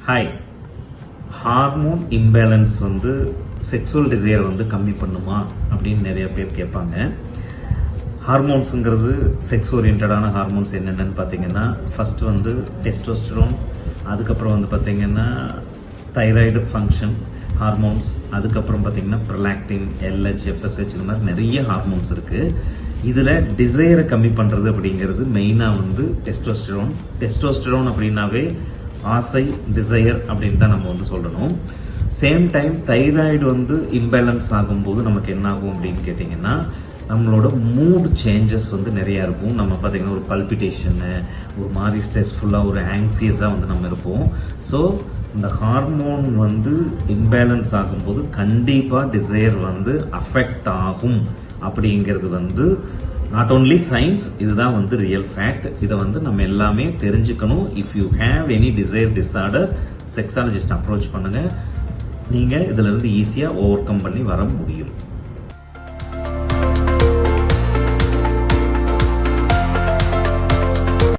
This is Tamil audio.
ஹாய், ஹார்மோன் இம்பேலன்ஸ் வந்து செக்ஸுவல் டிசையர் வந்து கம்மி பண்ணுமா அப்படின்னு நிறைய பேர் கேட்பாங்க. ஹார்மோன்ஸுங்கிறது செக்ஸ் ஓரியன்டான ஹார்மோன்ஸ் என்னென்னு பார்த்தீங்கன்னா, ஃபஸ்ட்டு வந்து டெஸ்டோஸ்டரோன், அதுக்கப்புறம் வந்து பார்த்திங்கன்னா தைராய்டு ஃபங்க்ஷன் ஹார்மோன்ஸ், அதுக்கப்புறம் பார்த்திங்கன்னா ப்ரொலாக்டின், எல்ஹெச், எஃப்எஸ்ஹெச், இந்த மாதிரி நிறைய ஹார்மோன்ஸ் இருக்குது. இதில் டிசையரை கம்மி பண்ணுறது அப்படிங்கிறது மெயினாக வந்து டெஸ்டோஸ்டரோன் அப்படின்னாவே ஆசை, டிசையர் அப்படின்னு தான் நம்ம வந்து சொல்லணும். சேம் டைம் தைராய்டு வந்து இம்பேலன்ஸ் ஆகும்போது நமக்கு என்ன ஆகும் அப்படின்னு கேட்டிங்கன்னா, நம்மளோட மூட் சேஞ்சஸ் வந்து நிறையா இருக்கும். நம்ம பார்த்திங்கன்னா ஒரு பல்பிட்டேஷனு, ஒரு மாதிரி ஸ்ட்ரெஸ்ஃபுல்லாக, ஒரு ஆங்ஸியஸாக வந்து நம்ம இருப்போம். ஸோ இந்த ஹார்மோன் வந்து இம்பேலன்ஸ் ஆகும்போது கண்டிப்பாக டிசையர் வந்து அஃபெக்ட் ஆகும் அப்படிங்கிறது வந்து நாட் ஓன்லி சயின்ஸ், இதுதான் வந்து ரியல் ஃபேக்ட். இதை வந்து நம்ம எல்லாமே தெரிஞ்சுக்கணும். If you have any desire disorder, sexologist approach பண்ணுங்கள். நீங்கள் இதிலிருந்து ஈஸியாக ஓவர் கம் பண்ணி வர முடியும்.